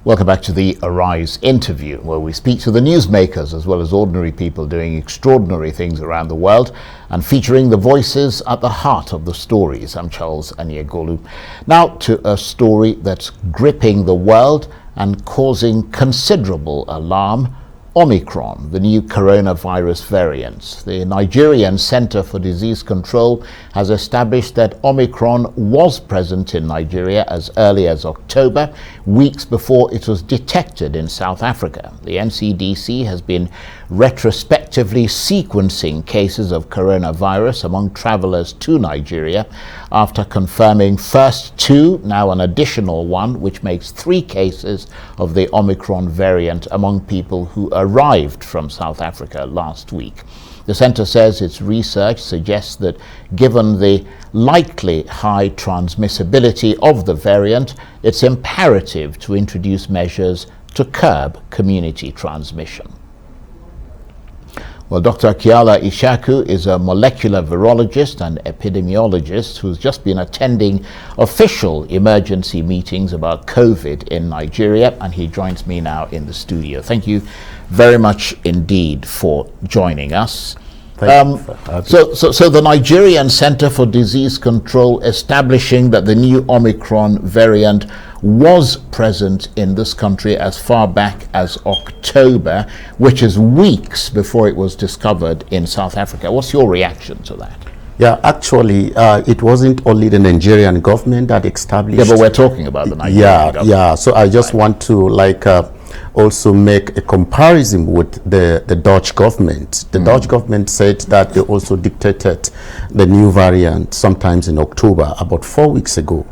Welcome back to the Arise interview, where we speak to the newsmakers as well as ordinary people doing extraordinary things around the world and featuring the voices at the heart of the stories. I'm Charles Aniegolu. Now to a story that's gripping the world and causing considerable alarm. Omicron, the new coronavirus variant. The Nigerian Centre for Disease Control has established that Omicron was present in Nigeria as early as October, weeks before it was detected in South Africa. The NCDC has been retrospectively sequencing cases of coronavirus among travelers to Nigeria after confirming first 2, now an additional 1, which makes 3 cases of the Omicron variant among people who arrived from South Africa last week. The centre says its research suggests that given the likely high transmissibility of the variant, it's imperative to introduce measures to curb community transmission. Well, Dr. Kiala Ishaku is a molecular virologist and epidemiologist who's just been attending official emergency meetings about COVID in Nigeria, and he joins me now in the studio. Thank you very much indeed for joining us. So the Nigerian Centre for Disease Control establishing that the new Omicron variant was present in this country as far back as October, which is weeks before it was discovered in South Africa. What's your reaction to that? Yeah, actually, it wasn't only the Nigerian government that established. Yeah, but we're talking about the Nigerian government. Yeah. So I just want to also make a comparison with the Dutch government. The Dutch government said that they also dictated the new variant sometimes in October, about 4 weeks ago.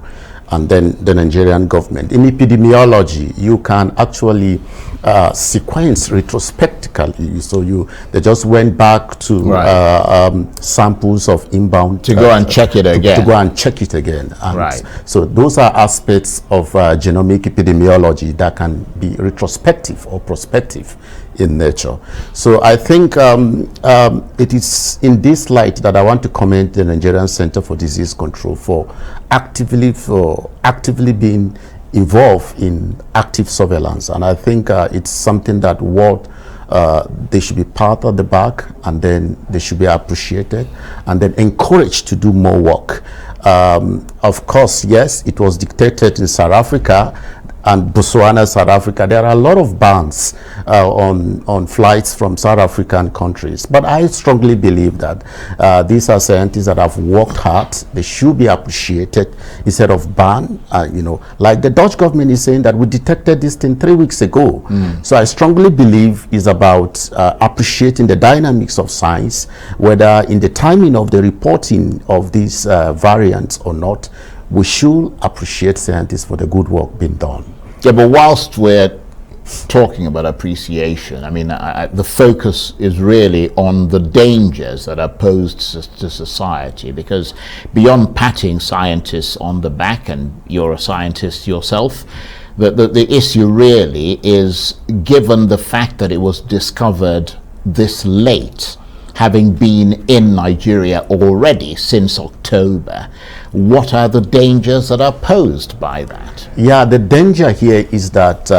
And then the Nigerian government. In epidemiology, you can actually sequence retrospectively. So they just went back to samples of inbound to go and check it again. To go and check it again. And so those are aspects of genomic epidemiology that can be retrospective or prospective in nature. So I think it is in this light that I want to commend the Nigerian Centre for Disease Control for actively being involved in active surveillance. And I think it's something that they should be part of the back, and then they should be appreciated and then encouraged to do more work. Of course, yes, it was dictated in South Africa and Botswana, South Africa. There are a lot of bans on flights from South African countries. But I strongly believe that these are scientists that have worked hard. They should be appreciated instead of banned. Like the Dutch government is saying that we detected this thing 3 weeks ago. So I strongly believe it's about appreciating the dynamics of science, whether in the timing of the reporting of these variants or not. We should appreciate scientists for the good work being done. Yeah, but whilst we're talking about appreciation, I mean, the focus is really on the dangers that are posed to society, because beyond patting scientists on the back, and you're a scientist yourself, the issue really is, given the fact that it was discovered this late, having been in Nigeria already since October, what are the dangers that are posed by that? Yeah, the danger here is that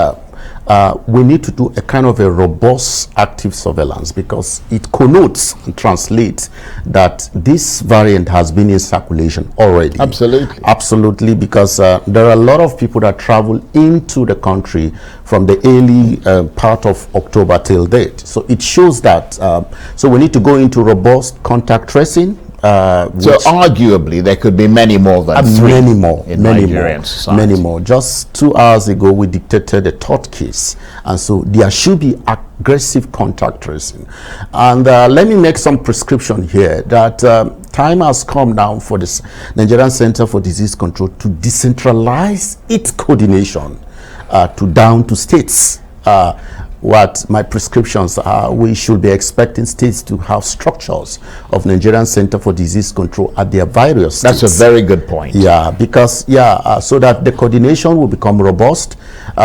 we need to do a kind of a robust active surveillance, because it connotes and translates that this variant has been in circulation already. Absolutely, because there are a lot of people that travel into the country from the early part of October till date. So it shows that so we need to go into robust contact tracing. So arguably there could be many more than 3 in Nigerian society. Many more. Just 2 hours ago we detected a 3rd case, and so there should be aggressive contact tracing. And let me make some prescription here that time has come now for the Nigerian Centre for Disease Control to decentralize its coordination down to states. What my prescriptions are, we should be expecting states to have structures of Nigerian Centre for Disease Control at their various states. That's a very good point. Yeah, because so that the coordination will become robust,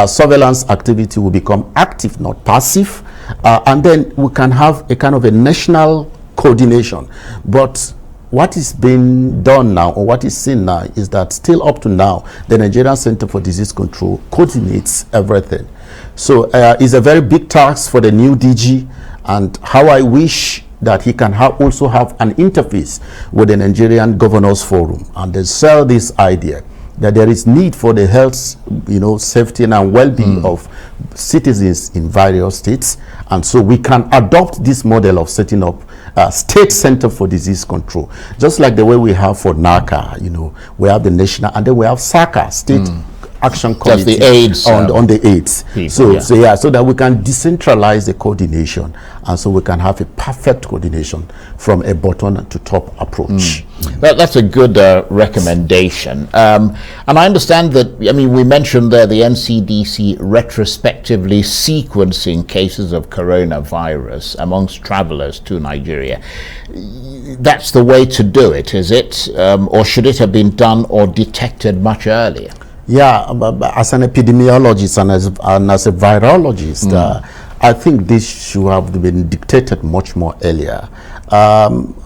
surveillance activity will become active, not passive, and then we can have a kind of a national coordination. But what is being done now, or what is seen now, is that still up to now, the Nigerian Centre for Disease Control coordinates everything. So it's a very big task for the new DG, and how I wish that he can also have an interface with the Nigerian Governors Forum and then sell this idea that there is need for the health, safety and well-being of citizens in various states, and so we can adopt this model of setting up a state center for disease control, just like the way we have for NACA. We have the national, and then we have SACA, state action committee. That's the AIDS on the AIDS. People, so that we can decentralize the coordination, and so we can have a perfect coordination from a bottom to top approach. That's a good recommendation. And I understand that, we mentioned there the NCDC retrospectively sequencing cases of coronavirus amongst travelers to Nigeria. That's the way to do it, is it? Or should it have been done or detected much earlier? Yeah, as an epidemiologist and as a virologist, I think this should have been dictated much more earlier.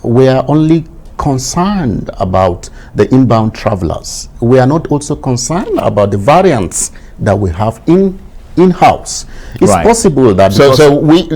We are only concerned about the inbound travelers. We are not also concerned about the variants that we have in-house. It's possible that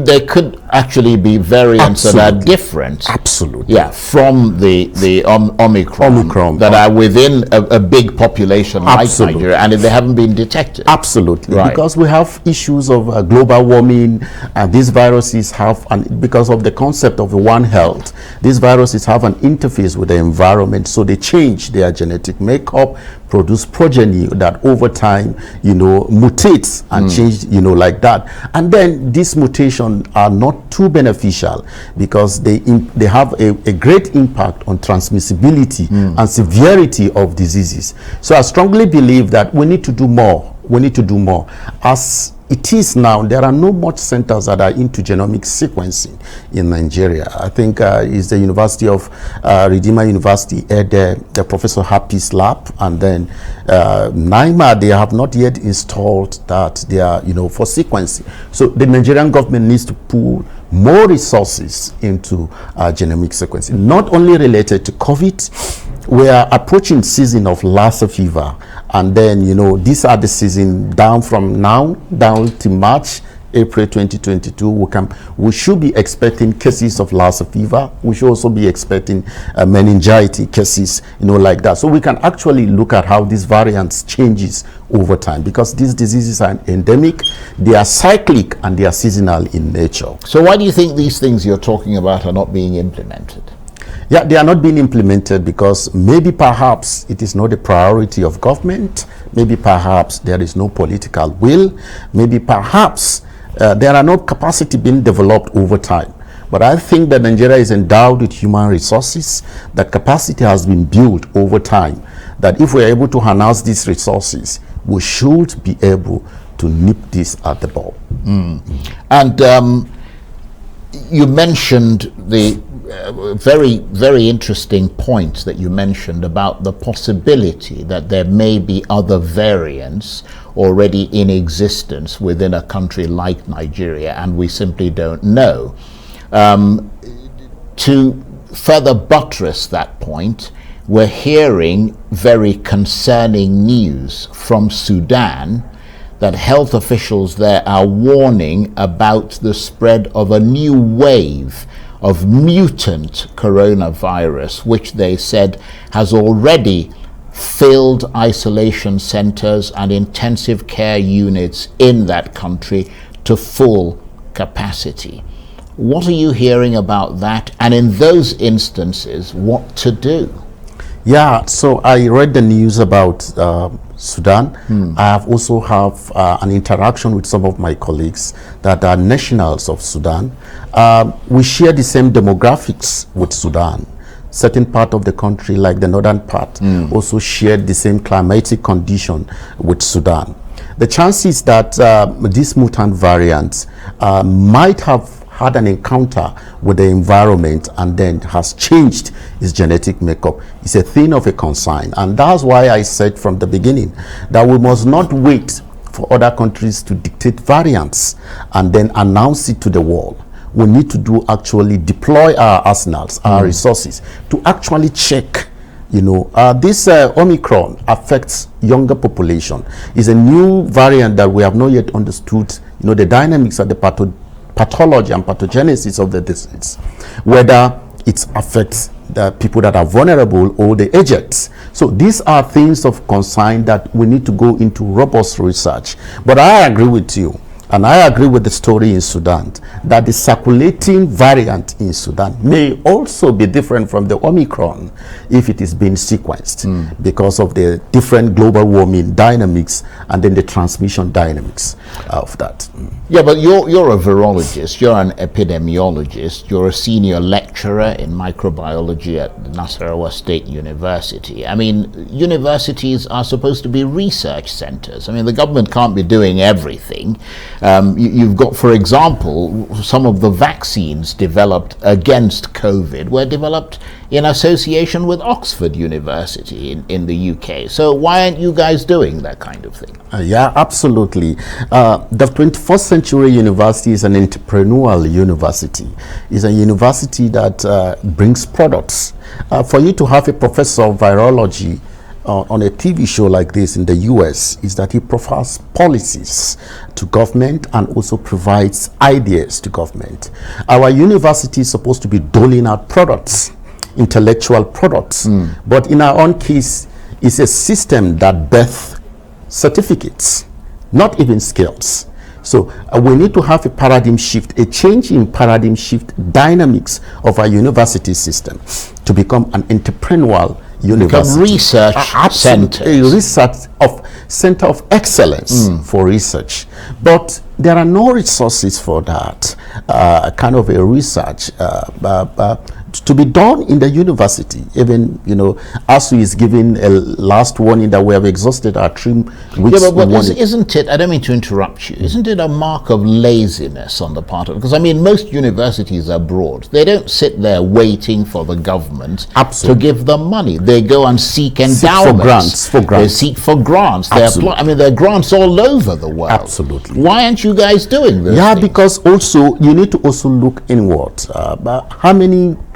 there could actually be variants that are different. Absolutely. Yeah, from the Omicron that are within a big population like Nigeria, and they haven't been detected. Absolutely. Because we have issues of global warming, and these viruses have, and because of the concept of One Health, these viruses have an interface with the environment, so they change their genetic makeup, produce progeny that over time, mutates and change, like that. And then these mutations are not too beneficial because they have a great impact on transmissibility and severity of diseases. So I strongly believe that we need to do more. We need to do more. As it is now, there are no much centers that are into genomic sequencing in Nigeria. I think it's the University of Redeemer University, the Professor Happy's lab, and then NIMA, they have not yet installed that they are, for sequencing. So the Nigerian government needs to pull more resources into genomic sequencing, not only related to COVID. We are approaching season of Lassa fever, and then these are the season down from now down to March, April 2022. We should be expecting cases of Lassa fever. We should also be expecting meningitis cases, like that. So we can actually look at how these variants changes over time, because these diseases are endemic, they are cyclic, and they are seasonal in nature. So why do you think these things you're talking about are not being implemented? Yeah, they are not being implemented because maybe perhaps it is not a priority of government. Maybe perhaps there is no political will. Maybe perhaps there are no capacity being developed over time. But I think that Nigeria is endowed with human resources. That capacity has been built over time. That if we are able to harness these resources, we should be able to nip this at the bud. And you mentioned the very, very interesting point that you mentioned about the possibility that there may be other variants already in existence within a country like Nigeria, and we simply don't know. To further buttress that point, we're hearing very concerning news from Sudan that health officials there are warning about the spread of a new wave of mutant coronavirus, which they said has already filled isolation centers and intensive care units in that country to full capacity. What are you hearing about that? And in those instances, what to do? Yeah, so I read the news about Sudan. I have also have an interaction with some of my colleagues that are nationals of Sudan. We share the same demographics with Sudan. Certain part of the country, like the northern part, also shared the same climatic condition with Sudan. The chances that this mutant variant might have had an encounter with the environment and then has changed its genetic makeup is a thing of a concern. And that's why I said from the beginning that we must not wait for other countries to dictate variants and then announce it to the world. we need to do actually deploy our arsenals, our resources to actually check. This Omicron affects younger population. It's a new variant that we have not yet understood, the dynamics of the pathology and pathogenesis of the disease, whether it affects the people that are vulnerable or the aged. So these are things of concern that we need to go into robust research. But I agree with you, and I agree with the story in Sudan, that the circulating variant in Sudan may also be different from the Omicron if it is being sequenced because of the different global warming dynamics and then the transmission dynamics of that. Yeah, but you're a virologist, you're an epidemiologist, you're a senior lecturer in microbiology at Nasarawa State University. I mean, universities are supposed to be research centers. I mean, the government can't be doing everything. You've got, for example, some of the vaccines developed against COVID were developed in association with Oxford University in the UK. So why aren't you guys doing that kind of thing? Yeah, absolutely. The 21st Century University is an entrepreneurial university. It's a university that brings products. For you to have a professor of virology on a TV show like this in the US is that he provides policies to government and also provides ideas to government. Our university is supposed to be doling out products, intellectual products, but in our own case, it's a system that births certificates, not even skills. So we need to have a paradigm shift, a change in paradigm shift dynamics of our university system to become an entrepreneurial university. Become research centers. A research center of excellence for research. But there are no resources for that kind of a research to be done in the university. Even, ASU is giving a last warning that we have exhausted our 3 weeks. Yeah, but isn't it, I don't mean to interrupt you, isn't it a mark of laziness on the part of, because I mean, most universities abroad, they don't sit there waiting for the government to give them money. They go and seek endowments. For grants. They seek for grants. They apply, I mean, there are grants all over the world. Absolutely. Why aren't you guys doing this? Yeah, because also, you need to also look inward.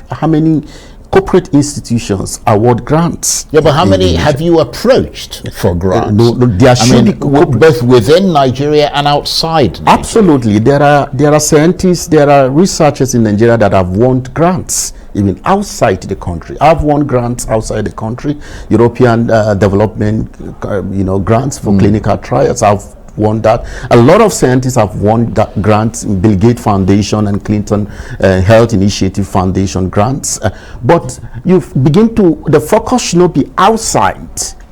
How many corporate institutions award grants? Yeah, but how many have you approached for grants? No, there should be both within Nigeria and outside Nigeria. Absolutely. There are scientists, there are researchers in Nigeria that have won grants even outside the country. I've won grants outside the country, European development, grants for clinical trials. I've won that. A lot of scientists have won that grants, Bill Gates Foundation and Clinton Health Initiative Foundation grants. But you begin to, the focus should not be outside,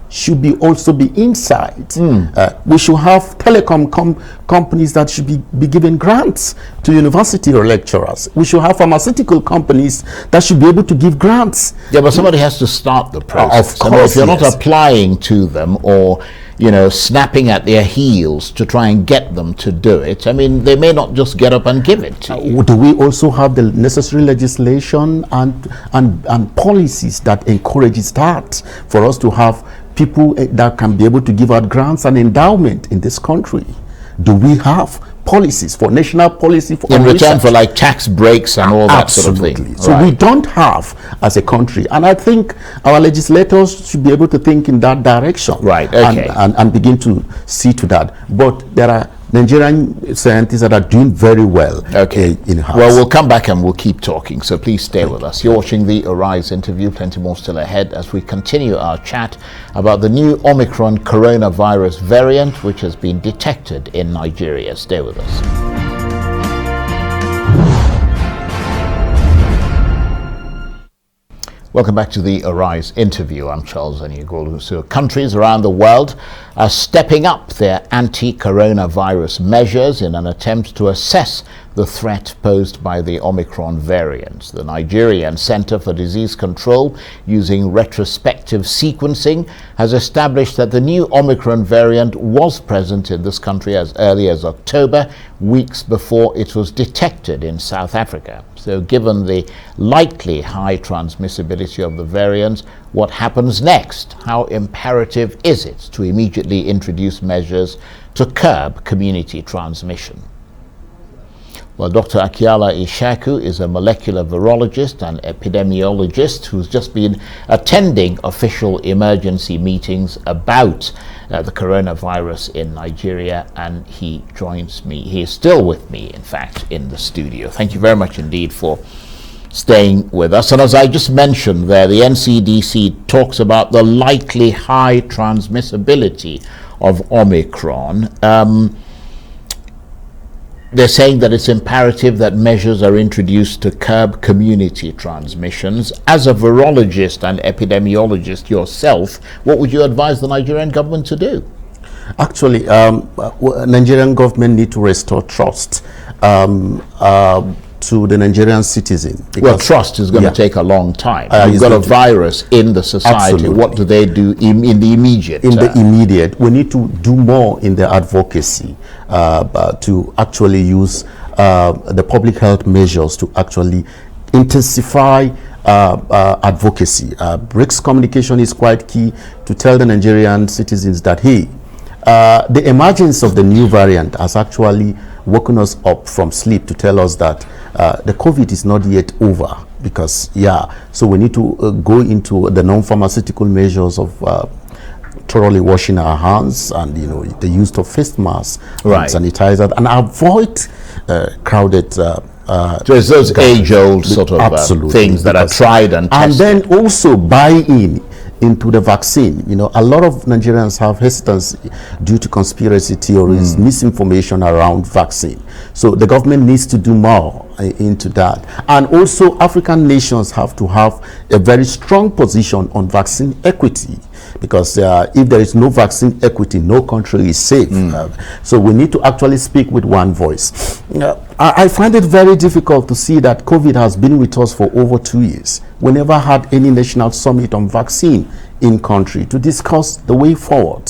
should be also be inside. We should have telecom companies that should be given grants to university or lecturers. We should have pharmaceutical companies that should be able to give grants. Yeah, but somebody has to start the process. Of course, if you're not applying to them or snapping at their heels to try and get them to do it, I mean, they may not just get up and give it to you. Do we also have the necessary legislation and policies that encourages that for us to have people that can be able to give out grants and endowment in this country? Do we have policies for national policy for in return research? For like tax breaks and all that sort of thing? So we don't have as a country, and I think our legislators should be able to think in that direction, right? Okay, and begin to see to that. But there are Nigerian scientists that are doing very well. Okay. In-house. Well, we'll come back and we'll keep talking, so please stay with us. You're watching the Arise interview. Plenty more still ahead as we continue our chat about the new Omicron coronavirus variant which has been detected in Nigeria. Stay with us. Welcome back to the Arise interview. I'm Charles Aniagolu. So countries around the world are stepping up their anti-coronavirus measures in an attempt to assess the threat posed by the Omicron variant. The Nigerian Centre for Disease Control, using retrospective sequencing, has established that the new Omicron variant was present in this country as early as October, weeks before it was detected in South Africa. So given the likely high transmissibility of the variant, what happens next? How imperative is it to immediately introduce measures to curb community transmission? Well, Dr. Akyala Ishaku is a molecular virologist and epidemiologist who's just been attending official emergency meetings about the coronavirus in Nigeria, and he joins me. He is still with me, in fact, in the studio. Thank you very much indeed for staying with us. And as I just mentioned there, the NCDC talks about the likely high transmissibility of Omicron. They're saying that it's imperative that measures are introduced to curb community transmissions. As a virologist and epidemiologist yourself, what would you advise the Nigerian government to do? Actually, Nigerian government need to restore trust to the Nigerian citizen. Well, trust is going to take a long time. You've got a virus in the society. Absolutely. What do they do in the immediate? In the immediate, we need to do more in the advocacy to actually use the public health measures to actually intensify advocacy. BRICS communication is quite key to tell the Nigerian citizens that, hey, the emergence of the new variant has actually woken us up from sleep to tell us that the COVID is not yet over, because so we need to go into the non-pharmaceutical measures of thoroughly washing our hands and the use of face masks, and sanitizer, and avoid crowded so it's those age-old sort of things that are tried and tested. And then also buy into the vaccine. A lot of Nigerians have hesitancy due to conspiracy theories, misinformation around vaccine. So the government needs to do more into that. And also African nations have to have a very strong position on vaccine equity, because if there is no vaccine equity, no country is safe. So we need to actually speak with one voice. I find it very difficult to see that COVID has been with us for over 2 years. We never had any national summit on vaccine in country to discuss the way forward.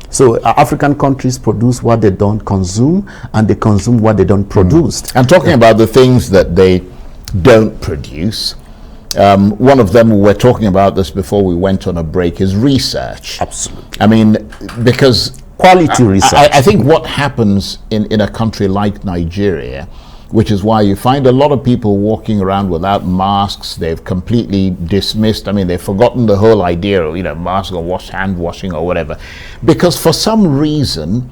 So African countries produce what they don't consume, and they consume what they don't produce. And talking about the things that they don't produce, one of them, we were talking about this before we went on a break, is research. Absolutely. I mean, because quality research. I think what happens in a country like Nigeria, which is why you find a lot of people walking around without masks. They've completely dismissed, they've forgotten the whole idea of, mask or hand washing or whatever. Because for some reason,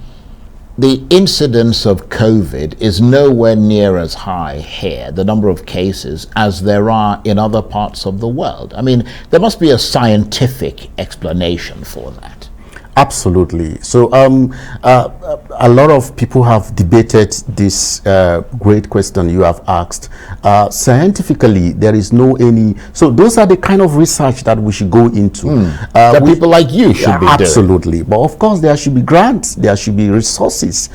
the incidence of COVID is nowhere near as high here, the number of cases, as there are in other parts of the world. There must be a scientific explanation for that. Absolutely. So a lot of people have debated this great question you have asked. Scientifically, there is no any. So those are the kind of research that we should go into. That people like you should be doing. Absolutely. But of course, there should be grants. There should be resources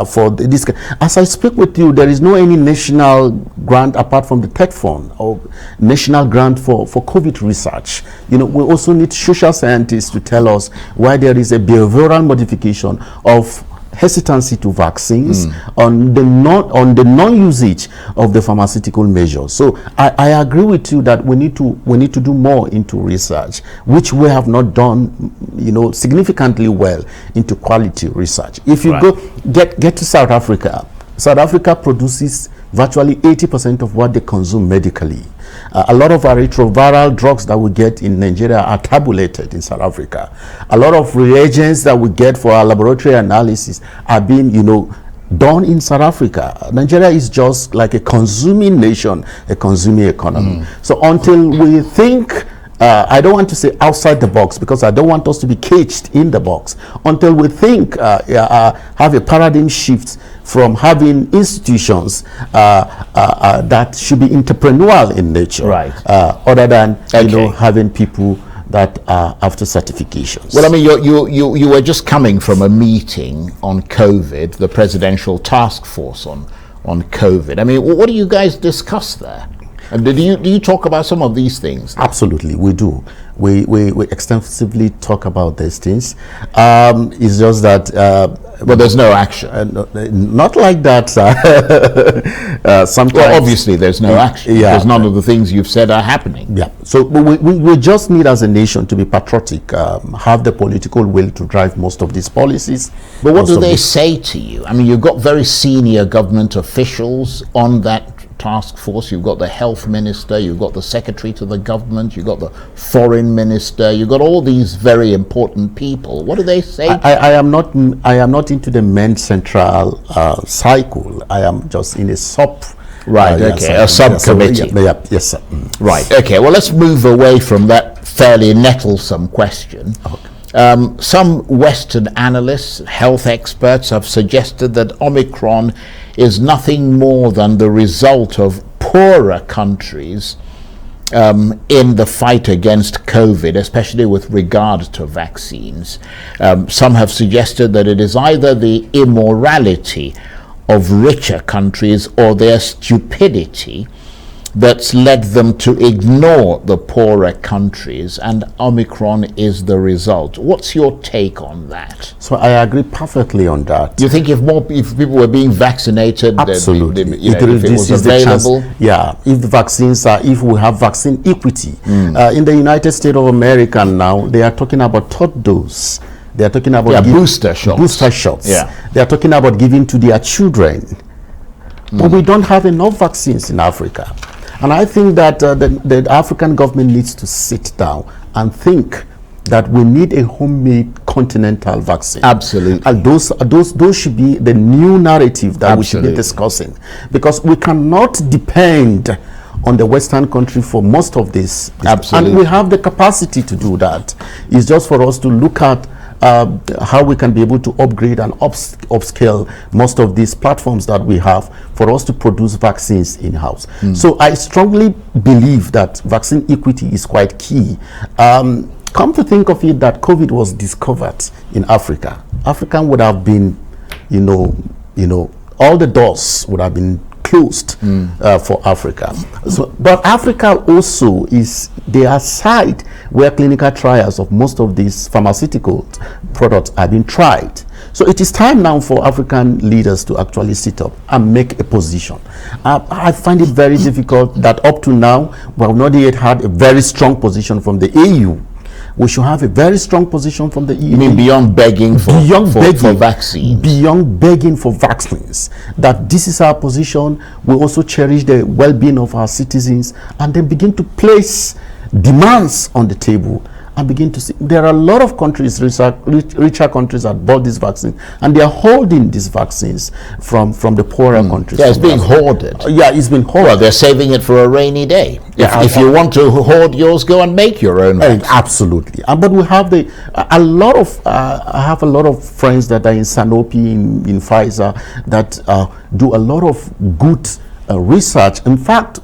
for this. As I speak with you, there is no any national grant apart from the Tech Fund or national grant for COVID research. We also need social scientists to tell us why there is a behavioral modification of hesitancy to vaccines on the non-usage of the pharmaceutical measures. So I agree with you that we need to do more into research, which we have not done significantly well into quality research. If you go get to South Africa, South Africa produces virtually 80% of what they consume medically. A lot of our retroviral drugs that we get in Nigeria are tabulated in South Africa. A lot of reagents that we get for our laboratory analysis are being, done in South Africa. Nigeria is just like a consuming nation, a consuming economy. So until we think, I don't want to say outside the box, because I don't want us to be caged in the box. Until we think, have a paradigm shift from having institutions that should be entrepreneurial in nature, other than having people that are after certifications. Well, you were just coming from a meeting on COVID, the presidential task force on COVID. What do you guys discuss there? And do you talk about some of these things? Absolutely, we do. We extensively talk about these things. It's just that, but there's no action. Not like that. Sometimes, well, obviously, there's no action because none of the things you've said are happening. Yeah. So we just need, as a nation, to be patriotic, have the political will to drive most of these policies. But what do they say to you? I mean, you've got very senior government officials on that task force. You've got the health minister, you've got the secretary to the government, you've got the foreign minister, you've got all these very important people. What do they say? I am not into the main central cycle. I am just in a a subcommittee. Yes, sir. Right. Okay. Well, let's move away from that fairly nettlesome question. Okay. Some Western analysts, health experts, have suggested that Omicron is nothing more than the result of poorer countries in the fight against COVID, especially with regard to vaccines. Some have suggested that it is either the immorality of richer countries or their stupidity that's led them to ignore the poorer countries, and Omicron is the result. What's your take on that? So I agree perfectly on that. Do you think if people were being vaccinated, absolutely, if it was available? If we have vaccine equity. In the United States of America now, they are talking about third dose. They are talking about booster shots. Booster shots. Yeah. They are talking about giving to their children. But we don't have enough vaccines in Africa. And I think that the African government needs to sit down and think that we need a homemade continental vaccine. Absolutely. And those should be the new narrative that we should be discussing. Because we cannot depend on the Western country for most of this. Absolutely. And we have the capacity to do that. It's just for us to look at how we can be able to upgrade and upscale most of these platforms that we have for us to produce vaccines in-house. So I strongly believe that vaccine equity is quite key. Come to think of it, that COVID was discovered in Africa. Africa would have been, all the doors would have been closed for Africa. So, but Africa also is their side where clinical trials of most of these pharmaceutical products are being tried. So it is time now for African leaders to actually sit up and make a position. I find it very difficult that up to now we have not yet had a very strong position from the EU. We should have a very strong position from the EU. You mean beyond begging for vaccines? Beyond begging for vaccines. That this is our position. We also cherish the well-being of our citizens and then begin to place demands on the table and begin to see. There are a lot of countries, richer countries, that bought this vaccine and they are holding these vaccines from the poorer countries. Yeah, it's being hoarded. It's been hoarded. Well, they're saving it for a rainy day. If you want to hoard yours, go and make your own vaccine. Absolutely. But we have I have a lot of friends that are in Sanofi, in Pfizer, that do a lot of good research. In fact,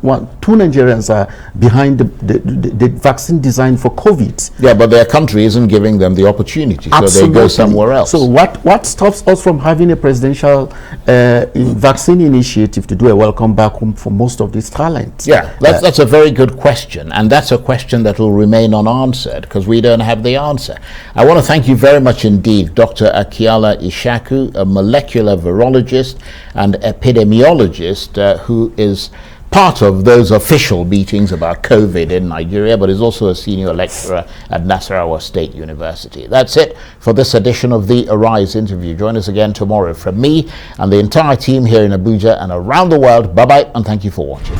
two Nigerians are behind the vaccine design for COVID. Yeah, but their country isn't giving them the opportunity, so they go somewhere else. So what stops us from having a presidential vaccine initiative to do a welcome back home for most of these talents? Yeah, that's a very good question, and that's a question that will remain unanswered because we don't have the answer. I want to thank you very much indeed, Dr. Akyala Ishaku, a molecular virologist and epidemiologist who is part of those official meetings about COVID in Nigeria, but is also a senior lecturer at Nasarawa State University. That's it for this edition of the Arise interview. Join us again tomorrow from me and the entire team here in Abuja and around the world. Bye-bye, and thank you for watching.